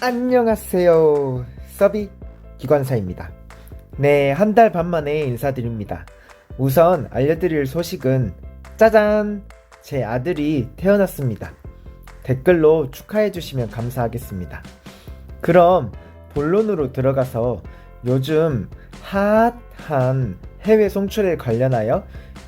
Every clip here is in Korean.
안녕하세요. 서비 기관사입니다. 네, 한 달 반 만에 인사드립니다. 우선 알려드릴 소식은 짜잔! 제 아들이 태어났습니다. 댓글로 축하해주시면 감사하겠습니다. 그럼 본론으로 들어가서 요즘 핫한 해외 송출에 관련하여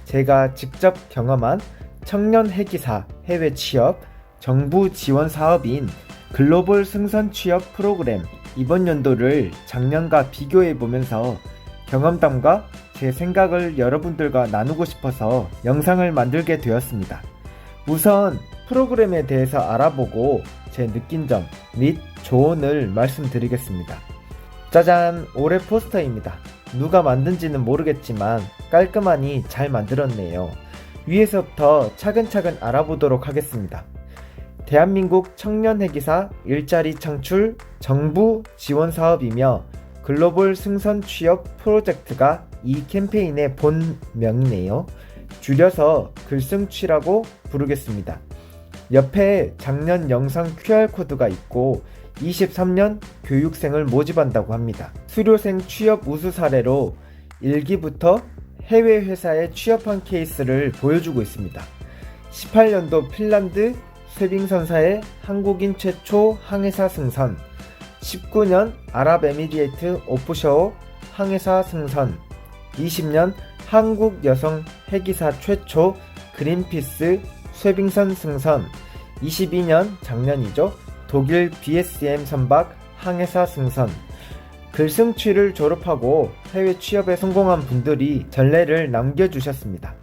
제가 직접 경험한 청년 회기사 해외 취업 정부 지원 사업인 글로벌 승선 취업 프로그램 이번 연도를 작년과 비교해 보면서 경험담과 제 생각을 여러분들과 나누고 싶어서 영상을 만들게 되었습니다. 우선 프로그램에 대해서 알아보고 제 느낀 점 및 조언을 말씀드리겠습니다. 짜잔! 올해 포스터입니다. 누가 만든지는 모르겠지만 깔끔하니 잘 만들었네요. 위에서부터 차근차근 알아보도록 하겠습니다. 대한민국 청년회기사 일자리 창출 정부 지원 사업이며 글로벌 승선 취업 프로젝트가 이 캠페인의 본명이네요. 줄여서 글승취라고 부르겠습니다. 옆에 작년 영상 QR코드가 있고 23년 교육생을 모집한다고 합니다. 수료생 취업 우수 사례로 1기부터 해외 회사에 취업한 케이스를 보여주고 있습니다. 18년도 핀란드 쇠빙선사의 한국인 최초 항해사 승선, 19년 아랍에미리에이트 오프쇼어 항해사 승선, 20년 한국 여성 회기사 최초 그린피스 쇠빙선 승선, 22년 작년이죠. 독일 BSM 선박 항해사 승선. 글승취를 졸업하고 해외 취업에 성공한 분들이 전례를 남겨주셨습니다.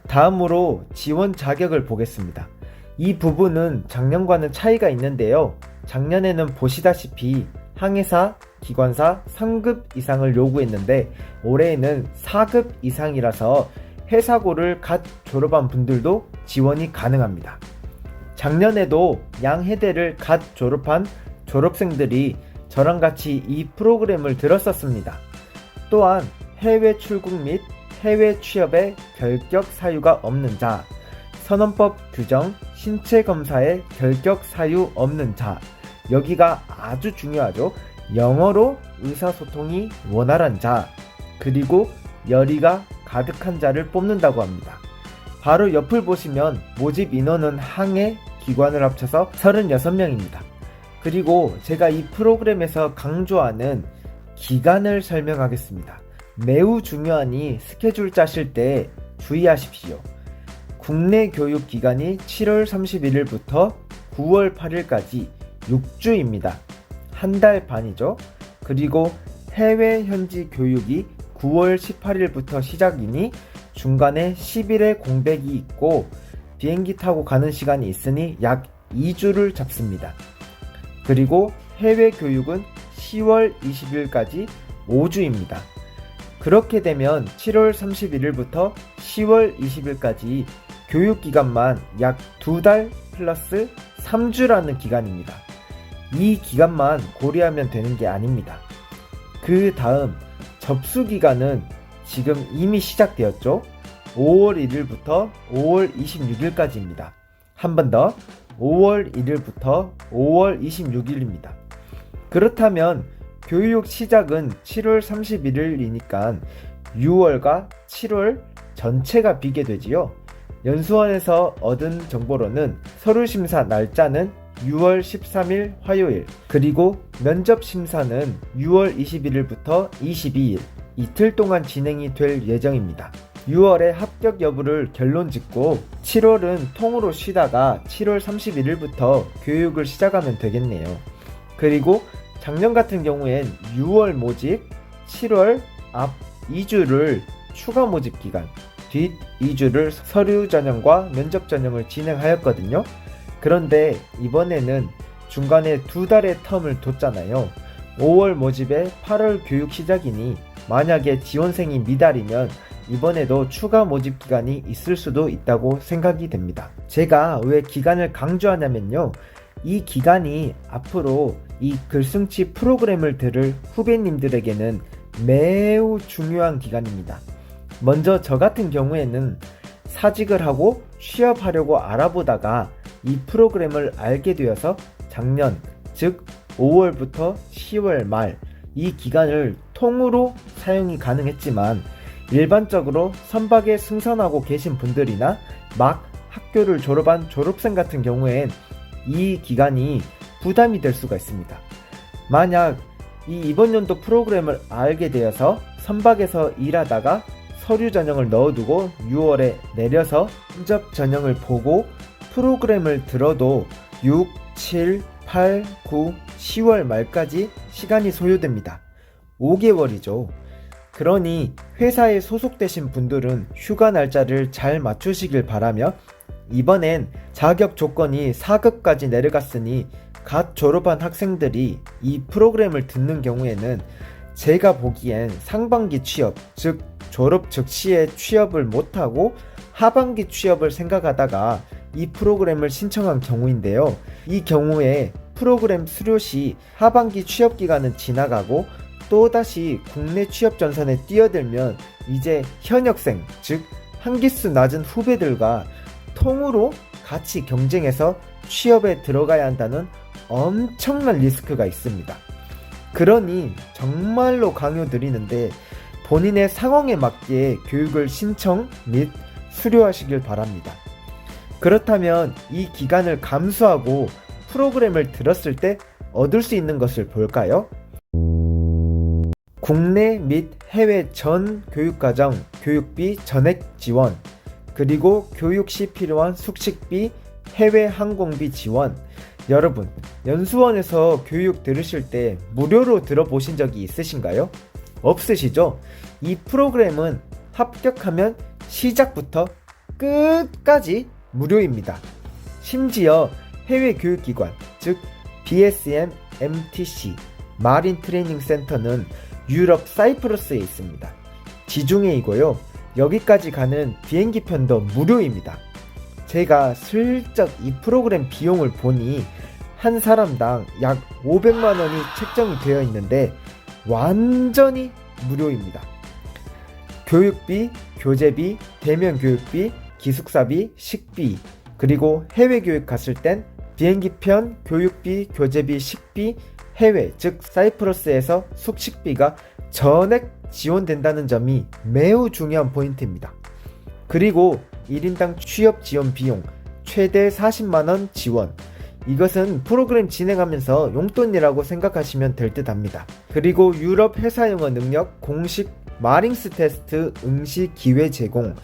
다음으로 지원 자격을 보겠습니다. 이 부분은 작년과는 차이가 있는데요. 작년에는 보시다시피 항해사, 기관사 3급 이상을 요구했는데 올해에는 4급 이상이라서 해사고를 갓 졸업한 분들도 지원이 가능합니다. 작년에도 양해대를 갓 졸업한 졸업생들이 저랑 같이 이 프로그램을 들었었습니다. 또한 해외 출국 및 해외 취업에 결격 사유가 없는 자, 선언법 규정 신체 검사에 결격 사유 없는 자, 여기가 아주 중요하죠. 영어로 의사소통이 원활한 자, 그리고 열의가 가득한 자를 뽑는다고 합니다. 바로 옆을 보시면 모집 인원은 항해, 기관을 합쳐서 36명입니다. 그리고 제가 이 프로그램에서 강조하는 기간을 설명하겠습니다. 매우 중요하니 스케줄 짜실 때 주의하십시오. 국내 교육 기간이 7월 31일부터 9월 8일까지 6주입니다. 한 달 반이죠. 그리고 해외 현지 교육이 9월 18일부터 시작이니 중간에 10일의 공백이 있고 비행기 타고 가는 시간이 있으니 약 2주를 잡습니다. 그리고 해외 교육은 10월 20일까지 5주입니다. 그렇게 되면 7월 31일부터 10월 20일까지 교육기간만 약 2달 플러스 3주라는 기간입니다. 이 기간만 고려하면 되는 게 아닙니다. 그 다음 접수기간은 지금 이미 시작되었죠. 5월 1일부터 5월 26일까지입니다. 한 번 더 5월 1일부터 5월 26일입니다. 그렇다면 교육 시작은 7월 31일이니까 6월과 7월 전체가 비게 되지요. 연수원에서 얻은 정보로는 서류심사 날짜는 6월 13일 화요일, 그리고 면접심사는 6월 21일부터 22일, 이틀 동안 진행이 될 예정입니다. 6월에 합격 여부를 결론 짓고 7월은 통으로 쉬다가 7월 31일부터 교육을 시작하면 되겠네요. 그리고 작년 같은 경우엔 6월 모집, 7월 앞 2주를 추가 모집 기간, 뒷 2주를 서류 전형과 면접 전형을 진행하였거든요. 그런데 이번에는 중간에 2달의 텀을 뒀잖아요. 5월 모집에 8월 교육 시작이니 만약에 지원생이 미달이면 이번에도 추가 모집 기간이 있을 수도 있다고 생각이 됩니다. 제가 왜 기간을 강조하냐면요. 이 기간이 앞으로 이 글승치 프로그램을 들을 후배님들에게는 매우 중요한 기간입니다. 먼저 저 같은 경우에는 사직을 하고 취업하려고 알아보다가 이 프로그램을 알게 되어서 작년, 즉 5월부터 10월 말 이 기간을 통으로 사용이 가능했지만 일반적으로 선박에 승선하고 계신 분들이나 막 학교를 졸업한 졸업생 같은 경우엔 이 기간이 부담이 될 수가 있습니다. 만약 이번 연도 프로그램을 알게 되어서 선박에서 일하다가 서류 전형을 넣어두고 6월에 내려서 면접 전형을 보고 프로그램을 들어도 6, 7, 8, 9, 10월 말까지 시간이 소요됩니다. 5개월이죠. 그러니 회사에 소속되신 분들은 휴가 날짜를 잘 맞추시길 바라며 이번엔 자격 조건이 4급까지 내려갔으니 갓 졸업한 학생들이 이 프로그램을 듣는 경우에는 제가 보기엔 상반기 취업, 즉 졸업 즉시에 취업을 못하고 하반기 취업을 생각하다가 이 프로그램을 신청한 경우인데요. 이 경우에 프로그램 수료 시 하반기 취업 기간은 지나가고 또다시 국내 취업 전선에 뛰어들면 이제 현역생, 즉 한기수 낮은 후배들과 통으로 같이 경쟁해서 취업에 들어가야 한다는 엄청난 리스크가 있습니다. 그러니 정말로 강요드리는데 본인의 상황에 맞게 교육을 신청 및 수료하시길 바랍니다. 그렇다면 이 기간을 감수하고 프로그램을 들었을 때 얻을 수 있는 것을 볼까요? 국내 및 해외 전 교육과정 교육비 전액 지원, 그리고 교육 시 필요한 숙식비, 해외 항공비 지원. 여러분, 연수원에서 교육 들으실 때 무료로 들어보신 적이 있으신가요? 없으시죠? 이 프로그램은 합격하면 시작부터 끝까지 무료입니다. 심지어 해외 교육기관, 즉 BSM, MTC, 마린 트레이닝 센터는 유럽 사이프러스에 있습니다. 지중해이고요. 여기까지 가는 비행기 편도 무료입니다. 제가 슬쩍 이 프로그램 비용을 보니 한 사람당 약 500만원이 책정이 되어 있는데 완전히 무료입니다. 교육비, 교재비, 대면 교육비, 기숙사비, 식비, 그리고 해외 교육 갔을 땐 비행기편, 교육비, 교재비, 식비, 해외, 즉 사이프러스에서 숙식비가 전액 지원된다는 점이 매우 중요한 포인트입니다. 그리고 1인당 취업 지원 비용 최대 40만원 지원. 이것은 프로그램 진행하면서 용돈이라고 생각하시면 될 듯 합니다. 그리고 유럽 회사 영어 능력 공식 마링스 테스트 응시 기회 제공.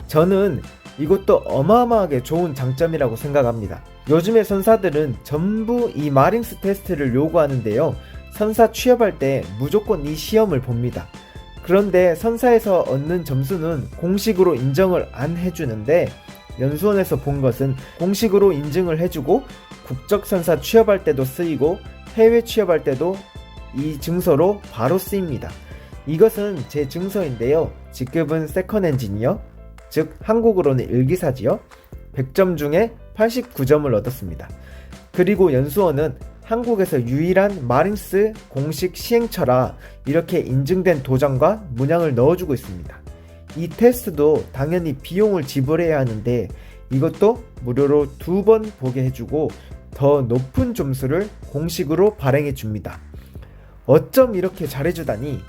저는 이것도 어마어마하게 좋은 장점이라고 생각합니다. 요즘의 선사들은 전부 이 마링스 테스트를 요구하는데요. 선사 취업할 때 무조건 이 시험을 봅니다. 그런데 선사에서 얻는 점수는 공식으로 인정을 안 해주는데 연수원에서 본 것은 공식으로 인증을 해주고 국적선사 취업할 때도 쓰이고 해외 취업할 때도 이 증서로 바로 쓰입니다. 이것은 제 증서인데요. 직급은 세컨 엔지니어, 즉 한국어로는 1기사지요. 100점 중에 89점을 얻었습니다. 그리고 연수원은 한국에서 유일한 마링스 공식 시행처라 이렇게 인증된 도장과 문양을 넣어주고 있습니다. 이 테스트도 당연히 비용을 지불해야 하는데 이것도 무료로 2번 보게 해주고 더 높은 점수를 공식으로 발행해 줍니다. 어쩜 이렇게 잘해주다니.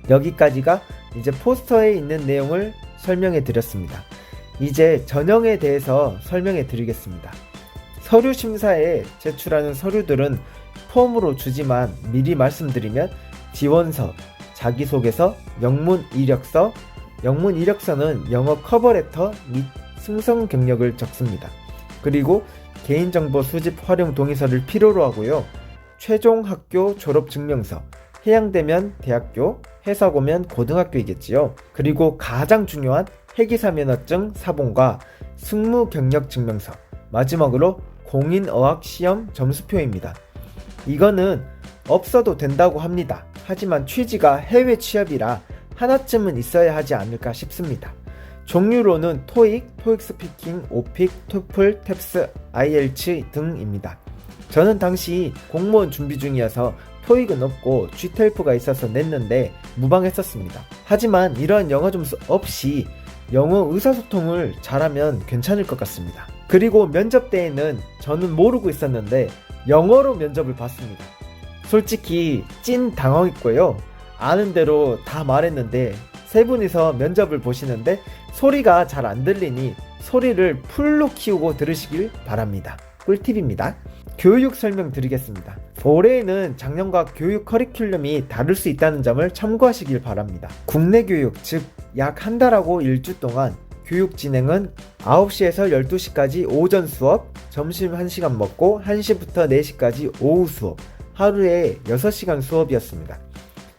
여기까지가 이제 포스터에 있는 내용을 설명해 드렸습니다. 이제 전형에 대해서 설명해 드리겠습니다. 서류 심사에 제출하는 서류들은 폼으로 주지만 미리 말씀드리면 지원서, 자기소개서, 영문 이력서, 영문 이력서는 영어 커버레터 및 승선 경력을 적습니다. 그리고 개인정보 수집 활용 동의서를 필요로 하고요. 최종 학교 졸업 증명서, 해양대면 대학교, 해사고면 고등학교이겠지요. 그리고 가장 중요한 해기사 면허증 사본과 승무 경력 증명서, 마지막으로 공인어학 시험 점수표입니다. 이거는 없어도 된다고 합니다. 하지만 취지가 해외 취업이라 하나쯤은 있어야 하지 않을까 싶습니다. 종류로는 토익, 토익 스피킹, 오픽, 토플, 탭스, IELTS 등입니다. 저는 당시 공무원 준비 중이어서 토익은 없고 GTELF가 있어서 냈는데 무방했었습니다. 하지만 이러한 영어 점수 없이 영어 의사소통을 잘하면 괜찮을 것 같습니다. 그리고 면접 때에는 저는 모르고 있었는데 영어로 면접을 봤습니다. 솔직히 찐 당황했고요. 아는 대로 다 말했는데 세 분이서 면접을 보시는데 소리가 잘 안 들리니 소리를 풀로 키우고 들으시길 바랍니다. 꿀팁입니다. 교육 설명 드리겠습니다. 올해에는 작년과 교육 커리큘럼이 다를 수 있다는 점을 참고하시길 바랍니다. 국내 교육, 즉 약 한 달하고 일주 동안 교육 진행은 9시에서 12시까지 오전 수업, 점심 1시간 먹고 1시부터 4시까지 오후 수업, 하루에 6시간 수업이었습니다.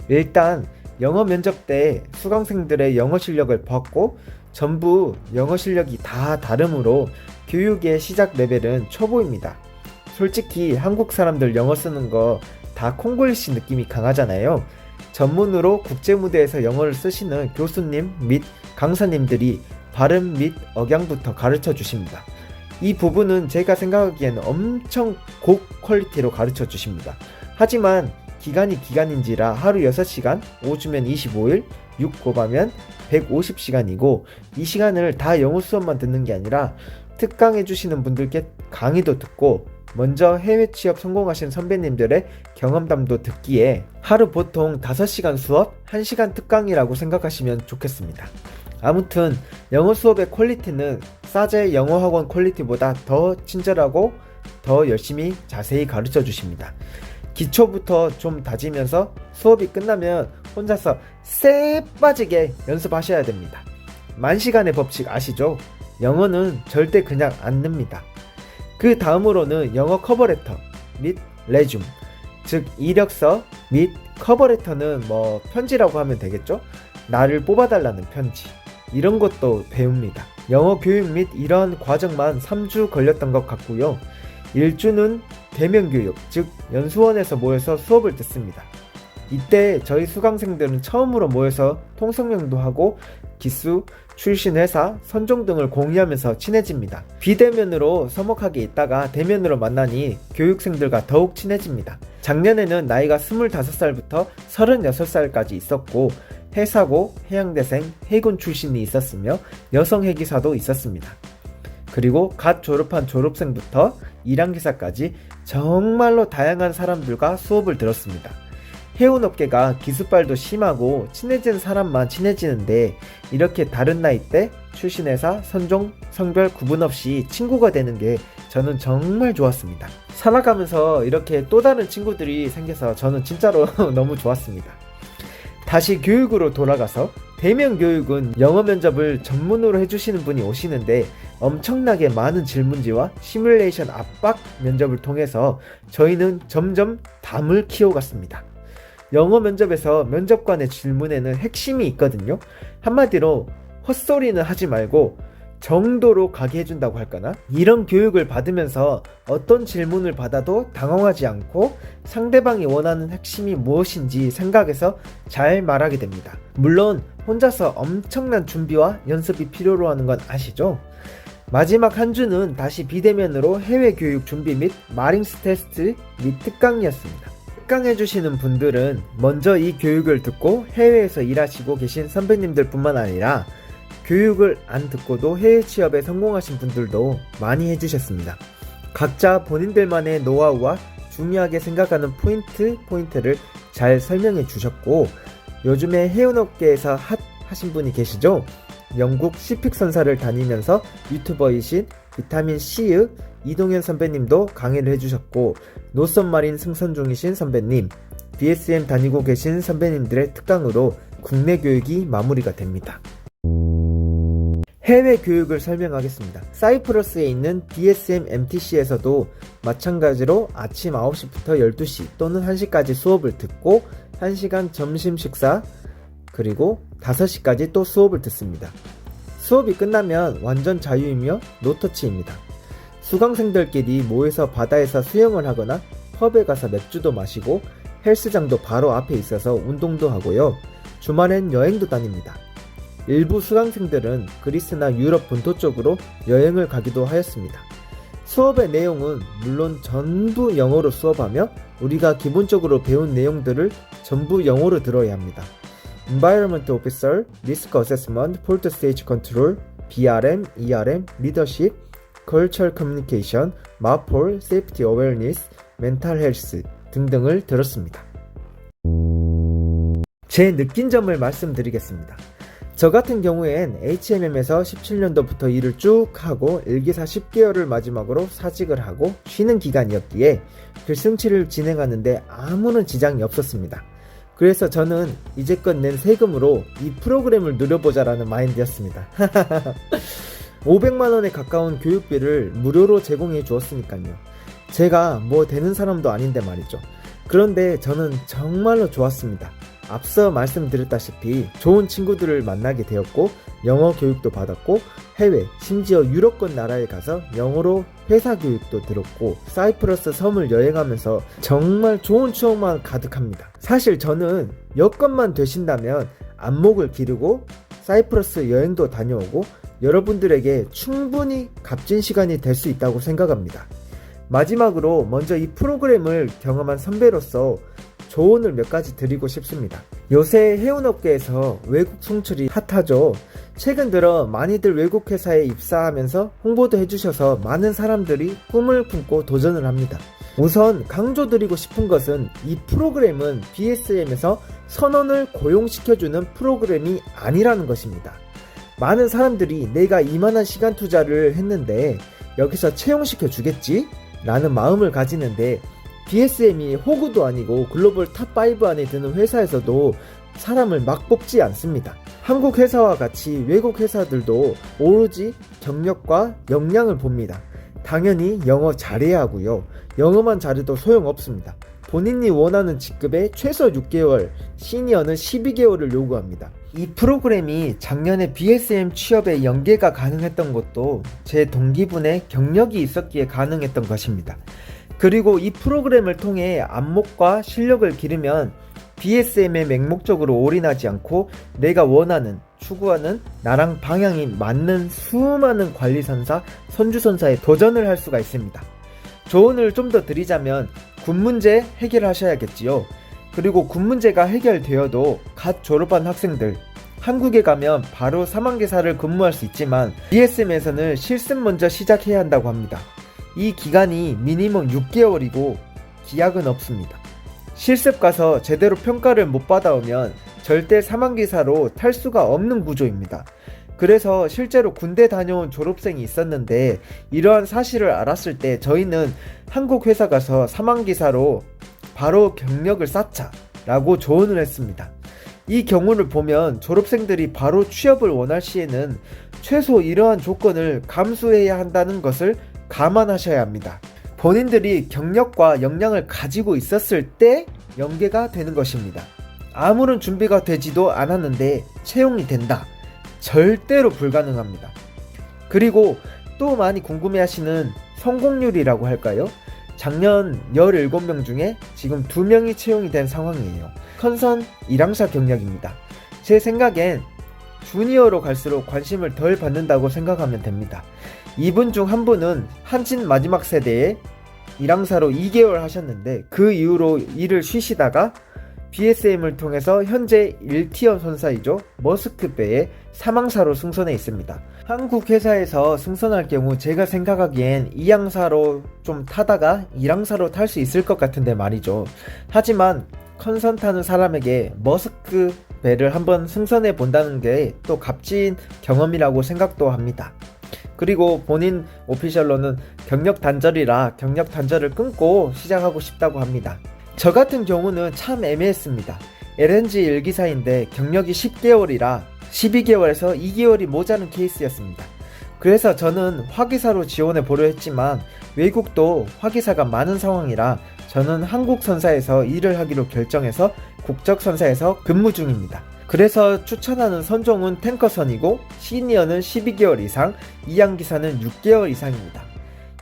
일단 영어 면접 때 수강생들의 영어 실력을 봤고 전부 영어 실력이 다 다르므로 교육의 시작 레벨은 초보입니다. 솔직히 한국 사람들 영어 쓰는 거 다 콩글리시 느낌이 강하잖아요. 전문으로 국제 무대에서 영어를 쓰시는 교수님 및 강사님들이 발음 및 억양부터 가르쳐 주십니다. 이 부분은 제가 생각하기에는 엄청 고 퀄리티로 가르쳐 주십니다. 하지만 기간이 기간인지라 하루 6시간, 5주면 25일, 6 곱하면 150시간이고 이 시간을 다 영어 수업만 듣는 게 아니라 특강해 주시는 분들께 강의도 듣고 먼저 해외 취업 성공하신 선배님들의 경험담도 듣기에 하루 보통 5시간 수업, 1시간 특강이라고 생각하시면 좋겠습니다. 아무튼 영어 수업의 퀄리티는 싸제 영어학원 퀄리티보다 더 친절하고 더 열심히 자세히 가르쳐 주십니다. 기초부터 좀 다지면서 수업이 끝나면 혼자서 쎄 빠지게 연습하셔야 됩니다. 만시간의 법칙 아시죠? 영어는 절대 그냥 안 늡니다. 그 다음으로는 영어 커버레터 및 레줌, 즉 이력서 및 커버레터는 편지라고 하면 되겠죠? 나를 뽑아달라는 편지, 이런 것도 배웁니다. 영어 교육 및 이러한 과정만 3주 걸렸던 것 같고요. 1주는 대면 교육, 즉 연수원에서 모여서 수업을 듣습니다. 이때 저희 수강생들은 처음으로 모여서 통성명도 하고 기수, 출신 회사, 선종 등을 공유하면서 친해집니다. 비대면으로 서먹하게 있다가 대면으로 만나니 교육생들과 더욱 친해집니다. 작년에는 나이가 25살부터 36살까지 있었고 해사고, 해양대생, 해군 출신이 있었으며 여성 해기사도 있었습니다. 그리고 갓 졸업한 졸업생부터 일항기사까지 정말로 다양한 사람들과 수업을 들었습니다. 해운업계가 기수빨도 심하고 친해진 사람만 친해지는데 이렇게 다른 나이대, 출신회사, 선종, 성별 구분 없이 친구가 되는 게 저는 정말 좋았습니다. 살아가면서 이렇게 또 다른 친구들이 생겨서 저는 진짜로 너무 좋았습니다. 다시 교육으로 돌아가서 대면 교육은 영어 면접을 전문으로 해주시는 분이 오시는데 엄청나게 많은 질문지와 시뮬레이션 압박 면접을 통해서 저희는 점점 담을 키워갔습니다. 영어 면접에서 면접관의 질문에는 핵심이 있거든요. 한마디로 헛소리는 하지 말고 정도로 가게 해준다고 할까나? 이런 교육을 받으면서 어떤 질문을 받아도 당황하지 않고 상대방이 원하는 핵심이 무엇인지 생각해서 잘 말하게 됩니다. 물론 혼자서 엄청난 준비와 연습이 필요로 하는 건 아시죠? 마지막 한 주는 다시 비대면으로 해외 교육 준비 및 마링스 테스트 및 특강이었습니다. 특강해주시는 분들은 먼저 이 교육을 듣고 해외에서 일하시고 계신 선배님들 뿐만 아니라 교육을 안 듣고도 해외 취업에 성공하신 분들도 많이 해주셨습니다. 각자 본인들만의 노하우와 중요하게 생각하는 포인트를 잘 설명해 주셨고 요즘에 해운업계에서 핫하신 분이 계시죠? 영국 시픽 선사를 다니면서 유튜버이신 비타민 C의 이동현 선배님도 강의를 해주셨고 노선마린 승선 중이신 선배님, BSM 다니고 계신 선배님들의 특강으로 국내 교육이 마무리가 됩니다. 해외 교육을 설명하겠습니다. 사이프러스에 있는 BSM MTC에서도 마찬가지로 아침 9시부터 12시 또는 1시까지 수업을 듣고 1시간 점심 식사 그리고 5시까지 또 수업을 듣습니다. 수업이 끝나면 완전 자유이며 노터치입니다. 수강생들끼리 모여서 바다에서 수영을 하거나 펍에 가서 맥주도 마시고 헬스장도 바로 앞에 있어서 운동도 하고요. 주말엔 여행도 다닙니다. 일부 수강생들은 그리스나 유럽 본토 쪽으로 여행을 가기도 하였습니다. 수업의 내용은 물론 전부 영어로 수업하며 우리가 기본적으로 배운 내용들을 전부 영어로 들어야 합니다. Environment Officer, Risk Assessment, Fault Stage Control, BRM, ERM, Leadership, Cultural Communication, MAPOL, Safety Awareness, 멘탈 헬스 등등을 들었습니다. 제 느낀 점을 말씀드리겠습니다. 저 같은 경우엔 HMM에서 17년도부터 일을 쭉 하고 1기사 10개월을 마지막으로 사직을 하고 쉬는 기간이었기에 필승치를 진행하는데 아무런 지장이 없었습니다. 그래서 저는 이제껏 낸 세금으로 이 프로그램을 누려보자라는 마인드였습니다. 500만원에 가까운 교육비를 무료로 제공해 주었으니까요. 제가 뭐 되는 사람도 아닌데 말이죠. 그런데 저는 정말로 좋았습니다. 앞서 말씀드렸다시피 좋은 친구들을 만나게 되었고 영어 교육도 받았고 해외 심지어 유럽권 나라에 가서 영어로 회사 교육도 들었고 사이프러스 섬을 여행하면서 정말 좋은 추억만 가득합니다. 사실 저는 여건만 되신다면 안목을 기르고 사이프러스 여행도 다녀오고 여러분들에게 충분히 값진 시간이 될 수 있다고 생각합니다. 마지막으로 먼저 이 프로그램을 경험한 선배로서 조언을 몇 가지 드리고 싶습니다. 요새 해운업계에서 외국 송출이 핫하죠. 최근 들어 많이들 외국 회사에 입사하면서 홍보도 해주셔서 많은 사람들이 꿈을 품고 도전을 합니다. 우선 강조드리고 싶은 것은 이 프로그램은 BSM에서 선원을 고용시켜주는 프로그램이 아니라는 것입니다. 많은 사람들이 내가 이만한 시간 투자를 했는데 여기서 채용시켜 주겠지? 라는 마음을 가지는데 BSM이 호구도 아니고 글로벌 탑5 안에 드는 회사에서도 사람을 막 뽑지 않습니다. 한국 회사와 같이 외국 회사들도 오로지 경력과 역량을 봅니다. 당연히 영어 잘해야 하고요. 영어만 잘해도 소용없습니다. 본인이 원하는 직급에 최소 6개월, 시니어는 12개월을 요구합니다. 이 프로그램이 작년에 BSM 취업에 연계가 가능했던 것도 제 동기분의 경력이 있었기에 가능했던 것입니다. 그리고 이 프로그램을 통해 안목과 실력을 기르면 BSM에 맹목적으로 올인하지 않고 내가 원하는, 추구하는 나랑 방향이 맞는 수많은 관리선사, 선주선사에 도전을 할 수가 있습니다. 조언을 좀 더 드리자면 군 문제 해결하셔야겠지요. 그리고 군 문제가 해결되어도 갓 졸업한 학생들, 한국에 가면 바로 사망계사를 근무할 수 있지만 BSM에서는 실습 먼저 시작해야 한다고 합니다. 이 기간이 미니멈 6개월이고 기약은 없습니다. 실습 가서 제대로 평가를 못 받아오면 절대 사망기사로 탈 수가 없는 구조입니다. 그래서 실제로 군대 다녀온 졸업생이 있었는데 이러한 사실을 알았을 때 저희는 한국 회사 가서 사망기사로 바로 경력을 쌓자 라고 조언을 했습니다. 이 경우를 보면 졸업생들이 바로 취업을 원할 시에는 최소 이러한 조건을 감수해야 한다는 것을 감안하셔야 합니다. 본인들이 경력과 역량을 가지고 있었을 때 연계가 되는 것입니다. 아무런 준비가 되지도 않았는데 채용이 된다. 절대로 불가능합니다. 그리고 또 많이 궁금해하시는 성공률이라고 할까요? 작년 17명 중에 지금 2명이 채용이 된 상황이에요. 컨선 1항사 경력입니다. 제 생각엔 주니어로 갈수록 관심을 덜 받는다고 생각하면 됩니다. 이분 중 한 분은 한진 마지막 세대에 1항사로 2개월 하셨는데 그 이후로 일을 쉬시다가 BSM을 통해서 현재 1티어 선사이죠. 머스크배에 3항사로 승선해 있습니다. 한국 회사에서 승선할 경우 제가 생각하기엔 2항사로 좀 타다가 1항사로 탈 수 있을 것 같은데 말이죠. 하지만 컨선 타는 사람에게 머스크배를 한번 승선해 본다는 게 또 값진 경험이라고 생각도 합니다. 그리고 본인 오피셜로는 경력 단절이라 경력 단절을 끊고 시작하고 싶다고 합니다. 저 같은 경우는 참 애매했습니다. LNG 1기사인데 경력이 10개월이라 12개월에서 2개월이 모자른 케이스였습니다. 그래서 저는 화기사로 지원해 보려 했지만 외국도 화기사가 많은 상황이라 저는 한국 선사에서 일을 하기로 결정해서 국적 선사에서 근무 중입니다. 그래서 추천하는 선종은 탱커선이고 시니어는 12개월 이상, 2항기사는 6개월 이상입니다.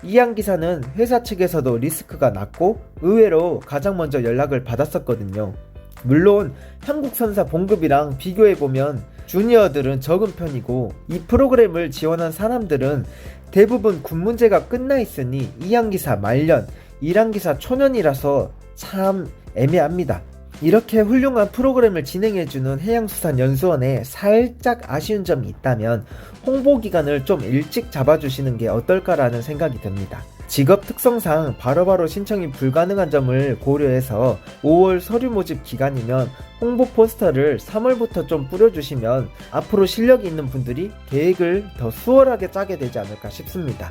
2항기사는 회사 측에서도 리스크가 낮고 의외로 가장 먼저 연락을 받았었거든요. 물론 한국 선사 봉급이랑 비교해보면 주니어들은 적은 편이고 이 프로그램을 지원한 사람들은 대부분 군 문제가 끝나 있으니 2항기사 말년, 1항기사 초년이라서 참 애매합니다. 이렇게 훌륭한 프로그램을 진행해주는 해양수산연수원에 살짝 아쉬운 점이 있다면 홍보기간을 좀 일찍 잡아주시는 게 어떨까라는 생각이 듭니다. 직업 특성상 바로바로 신청이 불가능한 점을 고려해서 5월 서류 모집 기간이면 홍보 포스터를 3월부터 좀 뿌려주시면 앞으로 실력이 있는 분들이 계획을 더 수월하게 짜게 되지 않을까 싶습니다.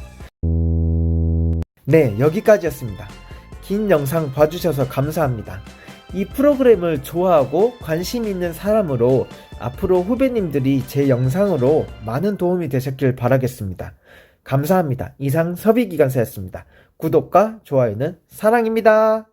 네, 여기까지였습니다. 긴 영상 봐주셔서 감사합니다. 이 프로그램을 좋아하고 관심 있는 사람으로 앞으로 후배님들이 제 영상으로 많은 도움이 되셨길 바라겠습니다. 감사합니다. 이상 섭이기관사였습니다. 구독과 좋아요는 사랑입니다.